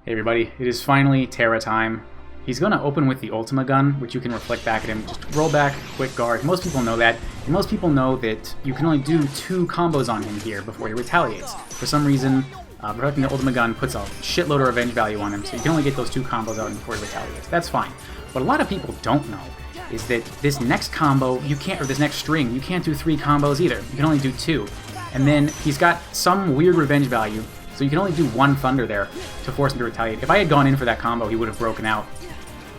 Hey everybody, it is finally Terra time. He's going to open with the Ultima gun, which you can reflect back at him. Just roll back, quick guard. Most people know that. And most people know that you can only do 2 combos on him here before he retaliates. For some reason, reflecting the Ultima gun puts a shitload of revenge value on him, so you can only get those 2 combos out before he retaliates. That's fine. What a lot of people don't know is that this next combo, you can't, or this next string, you can't do 3 combos either. You can only do 2. And then he's got some weird revenge value, so you can only do 1 Thunder there to force him to retaliate. If I had gone in for that combo, he would have broken out.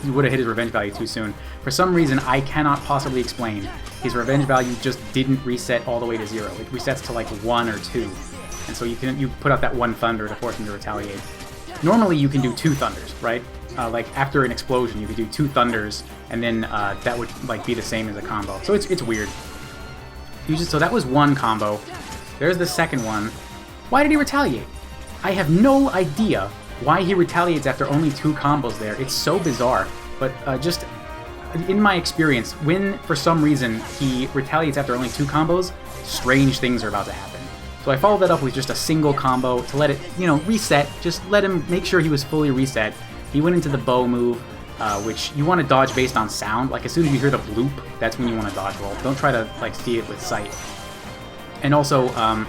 He would have hit his revenge value too soon. For some reason, I cannot possibly explain. His revenge value just didn't reset all the way to 0. It resets to like 1 or 2. And so you put out that 1 Thunder to force him to retaliate. Normally you can do 2 Thunders, right? Like after an explosion, you could do 2 Thunders, and then that would like be the same as a combo. So it's weird. So that was 1 combo. There's the second one. Why did he retaliate? I have no idea why he retaliates after only 2 combos there. It's so bizarre. But just in my experience, when for some reason he retaliates after only 2 combos, strange things are about to happen. So I followed that up with just a single combo to let it, reset. Just let him make sure he was fully reset. He went into the bow move, which you want to dodge based on sound. Like as soon as you hear the bloop, that's when you want to dodge roll. Don't try to like see it with sight. And also,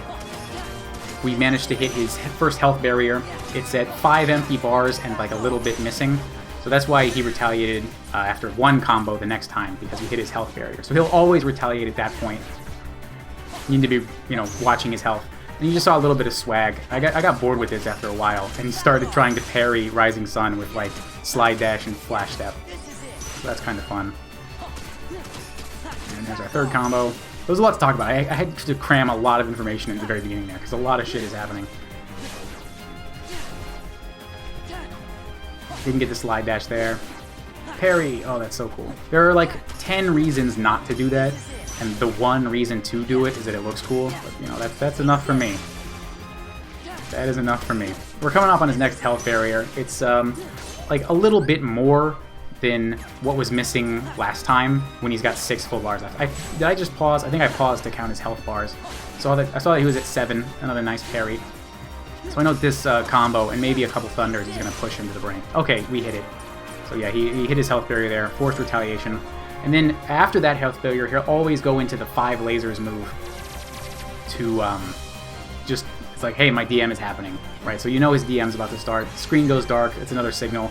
we managed to hit his first health barrier. It's at 5 empty bars and like a little bit missing. So that's why he retaliated after 1 combo the next time, because we hit his health barrier. So he'll always retaliate at that point. You need to be, watching his health. And you just saw a little bit of swag. I got bored with this after a while, and he started trying to parry Rising Sun with like slide dash and flash step. So that's kind of fun. And there's our third combo. There was a lot to talk about. I had to cram a lot of information in the very beginning there, because a lot of shit is happening. Didn't get the slide dash there. Parry! Oh, that's so cool. There are like 10 reasons not to do that, and the one reason to do it is that it looks cool. But, that's enough for me. That is enough for me. We're coming up on his next health barrier. It's like a little bit more than what was missing last time when he's got 6 full bars left. Did I just pause? I think I paused to count his health bars. I saw that he was at 7. Another nice parry. So I know this combo and maybe a couple Thunders is going to push him to the brink. Okay, we hit it. So yeah, he hit his health barrier there, forced retaliation. And then after that health barrier, he'll always go into the 5 lasers move to it's like, hey, my DM is happening, right? So his DM's about to start. The screen goes dark. It's another signal.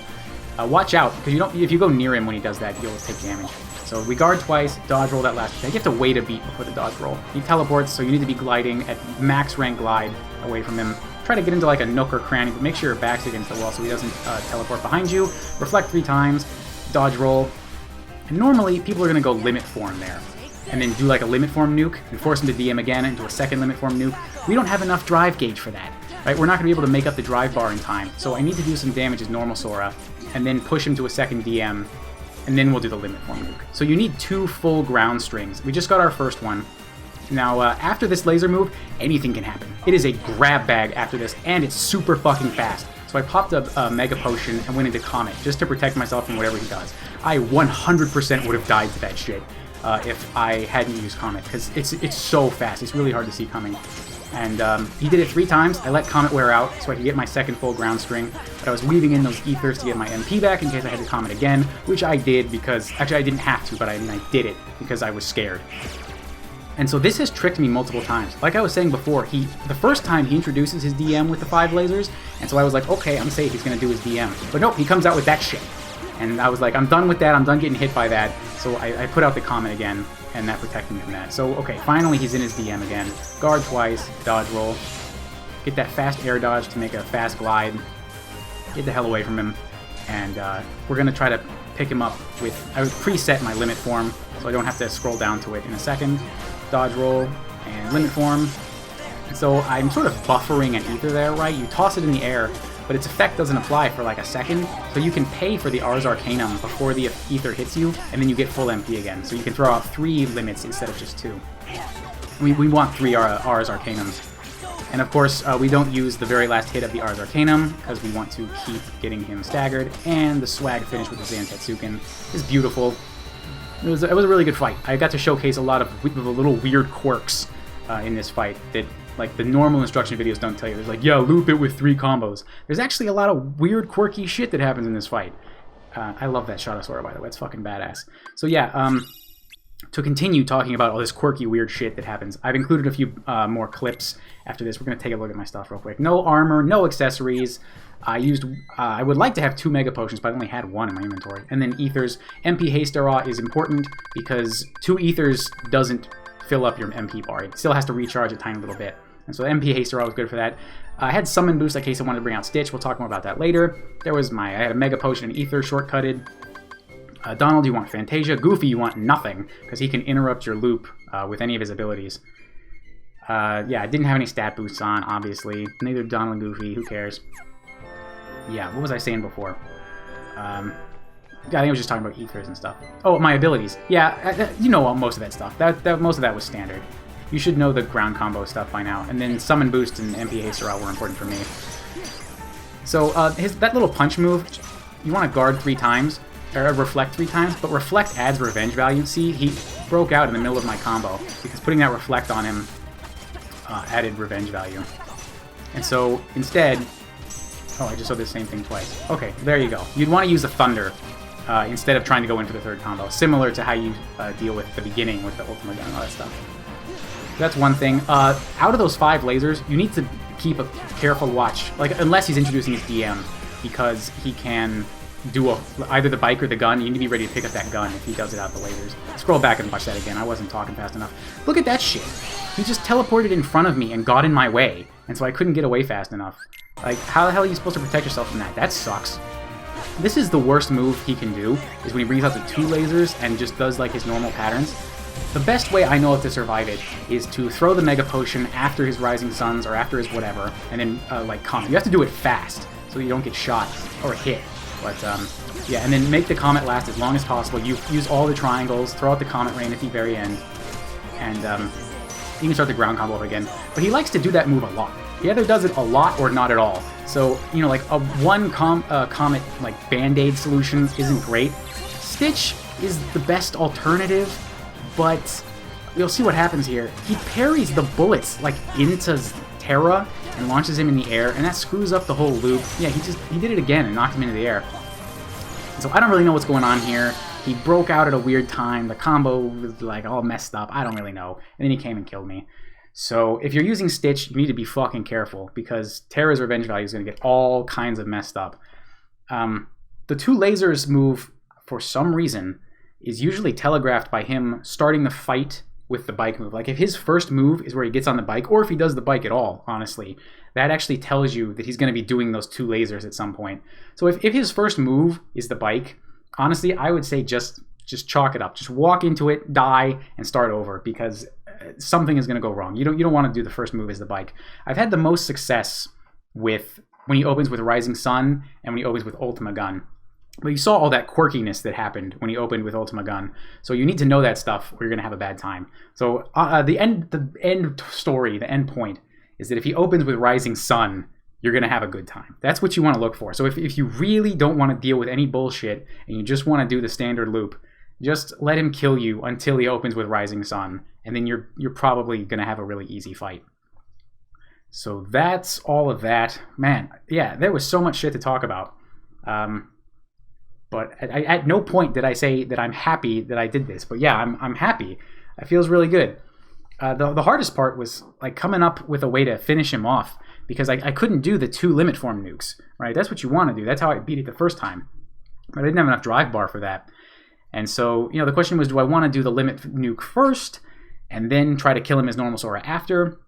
Watch out, because if you go near him when he does that, you'll take damage. So we guard twice, dodge roll that last attack. You have to wait a beat before the dodge roll. He teleports, so you need to be gliding at max rank glide away from him. Try to get into like a nook or cranny, but make sure your back's against the wall so he doesn't teleport behind you. Reflect 3 times, dodge roll. And normally, people are going to go limit form there, and then do like a limit form nuke, and force him to DM again into a second limit form nuke. We don't have enough drive gauge for that, right? We're not going to be able to make up the drive bar in time, so I need to do some damage as normal Sora, and then push him to a second DM, and then we'll do the limit form nuke. So you need 2 full ground strings. We just got our first one. Now, after this laser move, anything can happen. It is a grab bag after this, and it's super fucking fast. So I popped a Mega Potion and went into Comet, just to protect myself from whatever he does. I 100% would have died to that shit if I hadn't used Comet, because it's so fast. It's really hard to see coming. And he did it 3 times. I let Comet wear out so I could get my second full ground string. But I was weaving in those ethers to get my MP back in case I had to Comet again, which I did because... Actually, I didn't have to, but I did it because I was scared. And so this has tricked me multiple times. Like I was saying before, the first time he introduces his DM with the 5 lasers, and so I was like, okay, I'm safe, he's going to do his DM. But nope, he comes out with that shit. And I was like, I'm done with that, I'm done getting hit by that. So I put out the Comet again, and that protected me from that. So, okay, finally he's in his DM again. Guard twice, dodge roll. Get that fast air dodge to make a fast glide. Get the hell away from him. And we're going to try to pick him up with... I would preset my limit form, so I don't have to scroll down to it in a second. Dodge roll, and limit form. So I'm sort of buffering an ether there, right? You toss it in the air, but its effect doesn't apply for like a second, so you can pay for the Ars Arcanum before the ether hits you, and then you get full MP again. So you can throw out 3 limits instead of just 2. We want 3 Ars Arcanums. And of course, we don't use the very last hit of the Ars Arcanum, because we want to keep getting him staggered, and the swag finish with the Zantetsuken is beautiful. It was a really good fight. I got to showwease a lot of the little weird quirks in this fight that Like, the normal instruction videos don't tell you. There's like, yeah, loop it with 3 combos. There's actually a lot of weird, quirky shit that happens in this fight. I love that Shotosaur, by the way. It's fucking badass. So yeah, to continue talking about all this quirky, weird shit that happens, I've included a few more clips after this. We're going to take a look at my stuff real quick. No armor, no accessories. I would like to have 2 Mega Potions, but I only had 1 in my inventory. And then Ethers. MP Haste Raw is important because 2 Ethers doesn't fill up your MP bar. It still has to recharge a tiny little bit. And so MP Haste Raw was good for that. I had Summon Boost in case I wanted to bring out Stitch. We'll talk more about that later. There was I had a Mega Potion and Ether shortcutted. Donald, you want Fantasia. Goofy, you want nothing, because he can interrupt your loop with any of his abilities. Yeah, I didn't have any stat boosts on, obviously. Neither Donald and Goofy, who cares? Yeah, what was I saying before? I think I was just talking about Ethers and stuff. Oh, my abilities. Yeah, you know most of that stuff. Most of that was standard. You should know the ground combo stuff by now. And then Summon Boost and MP Haste were important for me. So, that little punch move, you want to guard 3 times, or reflect 3 times, but reflect adds revenge value. See, he broke out in the middle of my combo, because putting that reflect on him added revenge value. And so, instead... Oh, I just saw the same thing twice. Okay, there you go. You'd want to use the Thunder instead of trying to go in for the 3rd combo, similar to how you deal with the beginning with the Ultima Gun and all that stuff. That's one thing. Out of those 5 lasers, you need to keep a careful watch, like unless he's introducing his DM, because he can do either the bike or the gun. You need to be ready to pick up that gun if he does it out the lasers. Scroll back and watch that again. I wasn't talking fast enough. Look at that shit. He just teleported in front of me and got in my way, and so I couldn't get away fast enough. Like, how the hell are you supposed to protect yourself from that? That sucks. This is the worst move he can do, is when he brings out the 2 lasers and just does, like, his normal patterns. The best way I know of to survive it is to throw the Mega Potion after his Rising Suns or after his whatever, and then, like, Comet. You have to do it fast, so you don't get shot or hit. But, yeah, and then make the Comet last as long as possible. You use all the triangles, throw out the Comet Rain at the very end, and, you can start the ground combo again. But he likes to do that move a lot. He either does it a lot or not at all. So, you know, like, a one Comet, like, Band-Aid solution isn't great. Stitch is the best alternative, but you'll see what happens here. He parries the bullets, like, into Terra and launches him in the air, and that screws up the whole loop. Yeah, he did it again and knocked him into the air. And so I don't really know what's going on here. He broke out at a weird time. The combo was, like, all messed up. I don't really know. And then he came and killed me. So if you're using Stitch, you need to be fucking careful, because Terra's revenge value is going to get all kinds of messed up. The 2 lasers move, for some reason, is usually telegraphed by him starting the fight with the bike move. Like, if his first move is where he gets on the bike, or if he does the bike at all, honestly, that actually tells you that he's going to be doing those 2 lasers at some point. So if his first move is the bike, honestly, I would say just chalk it up. Just walk into it, die, and start over, because something is going to go wrong. You don't want to do the first move as the bike. I've had the most success with when he opens with Rising Sun and when he opens with Ultima Gun. But you saw all that quirkiness that happened when he opened with Ultima Gun. So you need to know that stuff or you're going to have a bad time. So the end story, the end point, is that if he opens with Rising Sun, you're going to have a good time. That's what you want to look for. So if you really don't want to deal with any bullshit and you just want to do the standard loop, just let him kill you until he opens with Rising Sun, and then you're probably going to have a really easy fight. So that's all of that. Man, yeah, there was so much shit to talk about. But at no point did I say that I'm happy that I did this. But yeah, I'm happy. It feels really good. The hardest part was, like, coming up with a way to finish him off, because I couldn't do the 2 limit form nukes, right? That's what you want to do. That's how I beat it the first time. But I didn't have enough drive bar for that. And so, you know, the question was, do I want to do the limit nuke first and then try to kill him as normal Sora after?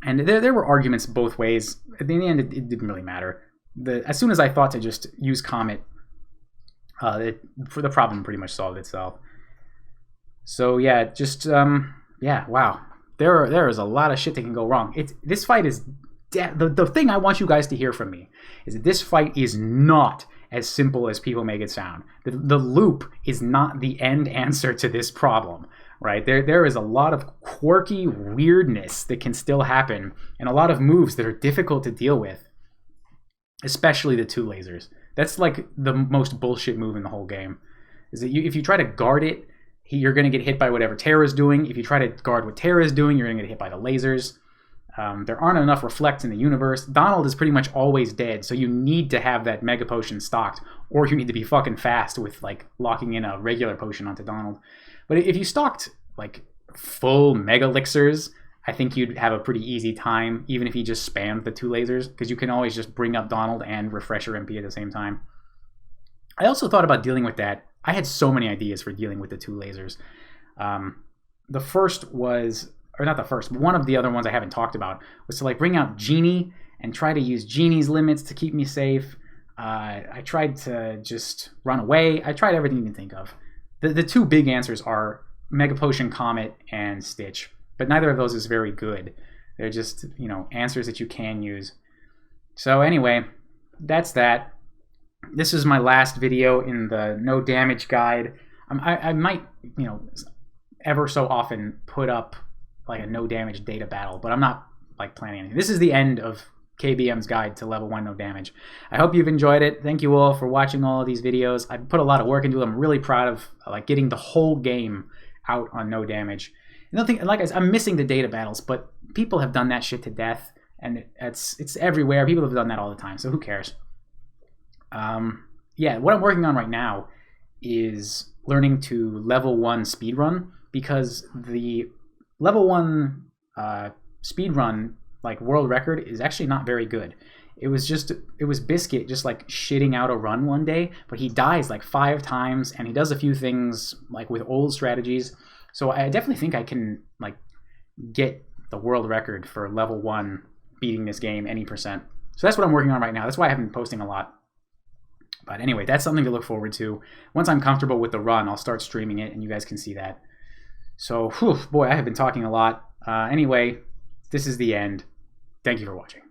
And there were arguments both ways. At the end, it didn't really matter. As soon as I thought to just use Comet, for the problem pretty much solved itself. So yeah, just yeah, wow. There is a lot of shit that can go wrong. This fight is the thing I want you guys to hear from me is that this fight is not as simple as people make it sound. The loop is not the end answer to this problem, right? There is a lot of quirky weirdness that can still happen, and a lot of moves that are difficult to deal with, especially the 2 lasers. That's like the most bullshit move in the whole game. Is that if you try to guard it, you're going to get hit by whatever Terra's doing. If you try to guard what Terra's doing, you're going to get hit by the lasers. There aren't enough reflects in the universe. Donald is pretty much always dead, so you need to have that Mega Potion stocked, or you need to be fucking fast with like locking in a regular potion onto Donald. But if you stocked like full Mega Elixirs, I think you'd have a pretty easy time, even if you just spammed the 2 lasers, because you can always just bring up Donald and refresh your MP at the same time. I also thought about dealing with that. I had so many ideas for dealing with the 2 lasers. The first was, or not the first, but one of the other ones I haven't talked about was to like bring out Genie and try to use Genie's limits to keep me safe. I tried to just run away. I tried everything you can think of. The 2 big answers are Mega Potion, Comet, and Stitch. But neither of those is very good. They're just, you know, answers that you can use. So anyway, that's that. This is my last video in the no damage guide. I might, you know, ever so often put up like a no damage data battle, but I'm not like planning anything. This is the end of KBM's guide to level 1 no damage. I hope you've enjoyed it. Thank you all for watching all of these videos. I put a lot of work into it. I'm really proud of like getting the whole game out on no damage. Another thing, like I said, I'm missing the data battles, but people have done that shit to death, and it's everywhere. People have done that all the time, so who cares? Yeah, what I'm working on right now is learning to level 1 speedrun, because the level 1 speedrun like world record is actually not very good. It was Biscuit just like shitting out a run one day, but he dies like 5 times, and he does a few things like with old strategies. So I definitely think I can like get the world record for level 1 beating this game any percent. So that's what I'm working on right now. That's why I haven't been posting a lot. But anyway, that's something to look forward to. Once I'm comfortable with the run, I'll start streaming it, and you guys can see that. So, whew, boy, I have been talking a lot. Anyway, this is the end. Thank you for watching.